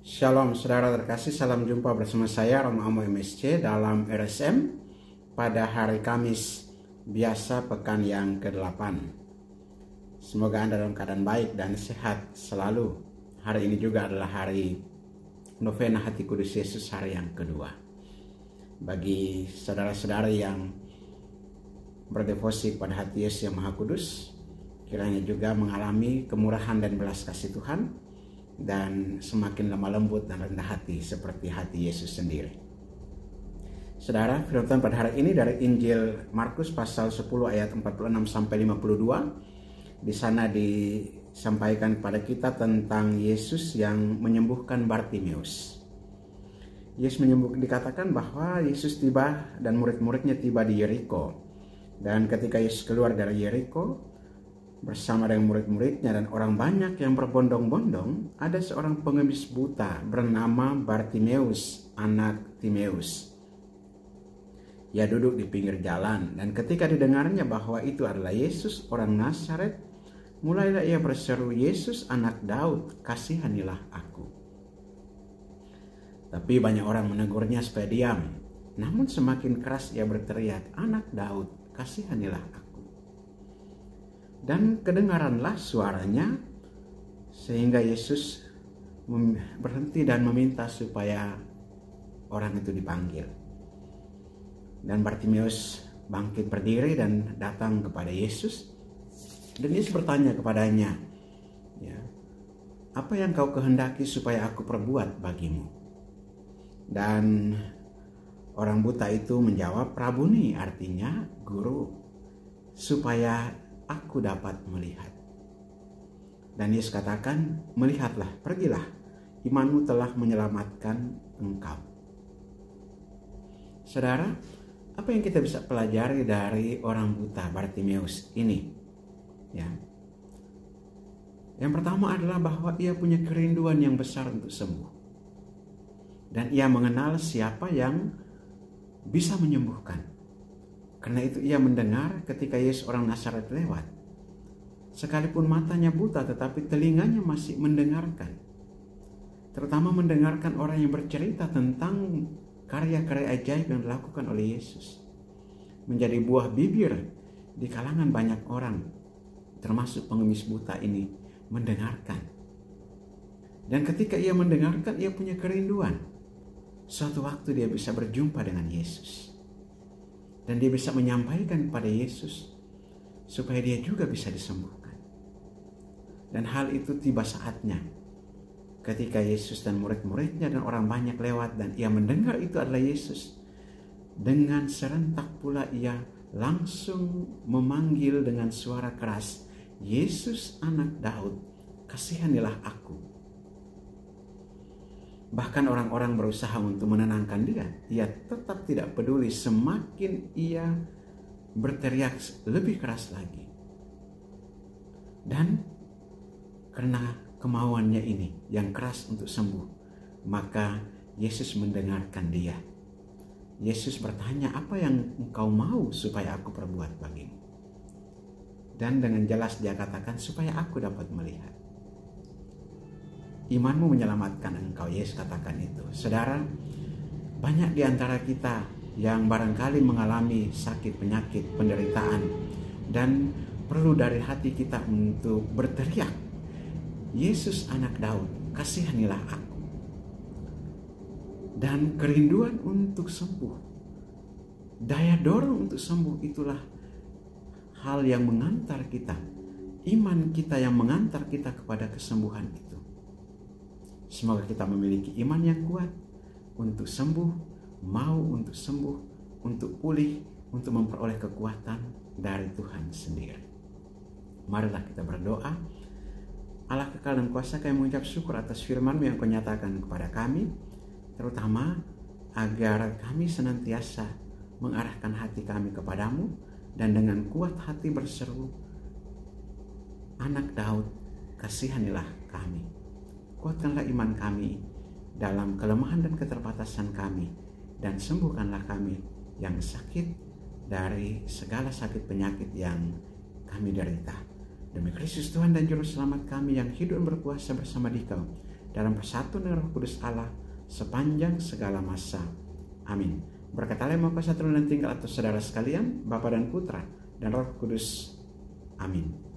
Shalom saudara terkasih, salam jumpa bersama saya Romo Amo MSC dalam RSM pada hari Kamis biasa pekan yang ke-8. Semoga Anda dalam keadaan baik dan sehat selalu. Hari ini juga adalah hari Novena Hati Kudus Yesus, hari yang kedua. Bagi saudara-saudara yang berdevosi pada hati Yesus yang Maha Kudus, kiranya juga mengalami kemurahan dan belas kasih Tuhan dan semakin lemah lembut dan rendah hati seperti hati Yesus sendiri. Saudara, firman Tuhan pada hari ini dari Injil Markus pasal 10 ayat 46 sampai 52. Di sana disampaikan kepada kita tentang Yesus yang menyembuhkan Bartimeus. Dikatakan bahwa Yesus tiba dan murid-muridnya tiba di Yeriko. Dan ketika Yesus keluar dari Yeriko bersama dengan murid-muridnya dan orang banyak yang berbondong-bondong, ada seorang pengemis buta bernama Bartimeus, anak Timeus. Ia duduk di pinggir jalan, dan ketika didengarnya bahwa itu adalah Yesus orang Nazaret, mulailah ia berseru, "Yesus anak Daud, kasihanilah aku." Tapi banyak orang menegurnya supaya diam. Namun semakin keras ia berteriak, "Anak Daud, kasihanilah aku." Dan kedengaranlah suaranya sehingga Yesus berhenti dan meminta supaya orang itu dipanggil. Dan Bartimeus bangkit berdiri dan datang kepada Yesus. Dan Yesus bertanya kepadanya, "Apa yang kau kehendaki supaya aku perbuat bagimu?" Dan orang buta itu menjawab, "Rabuni," artinya guru, "supaya aku dapat melihat." Dan Yesus katakan, "Melihatlah, pergilah, imanmu telah menyelamatkan engkau." Saudara, apa yang kita bisa pelajari dari orang buta Bartimeus ini? Yang pertama adalah bahwa ia punya kerinduan yang besar untuk sembuh. Dan ia mengenal siapa yang bisa menyembuhkan. Karena itu ia mendengar ketika Yesus orang Nazaret lewat. Sekalipun matanya buta, tetapi telinganya masih mendengarkan. Terutama mendengarkan orang yang bercerita tentang karya-karya ajaib yang dilakukan oleh Yesus. Menjadi buah bibir di kalangan banyak orang, termasuk pengemis buta ini, mendengarkan. Dan ketika ia mendengarkan, ia punya kerinduan. Suatu waktu dia bisa berjumpa dengan Yesus. Dan dia bisa menyampaikan kepada Yesus supaya dia juga bisa disembuhkan. Dan hal itu tiba saatnya ketika Yesus dan murid-muridnya dan orang banyak lewat dan ia mendengar itu adalah Yesus. Dengan serentak pula ia langsung memanggil dengan suara keras, "Yesus anak Daud, kasihanilah aku." Bahkan orang-orang berusaha untuk menenangkan dia. Ia tetap tidak peduli, semakin ia berteriak lebih keras lagi. Dan karena kemauannya ini yang keras untuk sembuh, maka Yesus mendengarkan dia. Yesus bertanya, "Apa yang engkau mau supaya aku perbuat bagimu?" Dan dengan jelas dia katakan, "Supaya aku dapat melihat." Imanmu menyelamatkan engkau, Yesus katakan itu. Saudara, banyak di antara kita yang barangkali mengalami sakit, penyakit, penderitaan, dan perlu dari hati kita untuk berteriak, "Yesus anak Daud, kasihanilah aku." Dan kerinduan untuk sembuh, daya dorong untuk sembuh, itulah hal yang mengantar kita, iman kita yang mengantar kita kepada kesembuhan itu. Semoga kita memiliki iman yang kuat untuk sembuh, mau untuk sembuh, untuk pulih, untuk memperoleh kekuatan dari Tuhan sendiri. Marilah kita berdoa. Allah kekal dan kuasa, kami mengucap syukur atas firman-Mu yang Kau nyatakan kepada kami, terutama agar kami senantiasa mengarahkan hati kami kepadamu dan dengan kuat hati berseru, "Anak Daud, kasihanilah kami." Kuatkanlah iman kami dalam kelemahan dan keterbatasan kami, dan sembuhkanlah kami yang sakit dari segala sakit penyakit yang kami derita. Demi Kristus Tuhan dan Juru Selamat kami yang hidup dan berkuasa bersama Dikau dalam persatuan dengan Roh Kudus Allah sepanjang segala masa. Amin. Berkat Allah yang Maha Kuasa turun dan tinggal atas saudara sekalian, Bapa dan Putra dan Roh Kudus. Amin.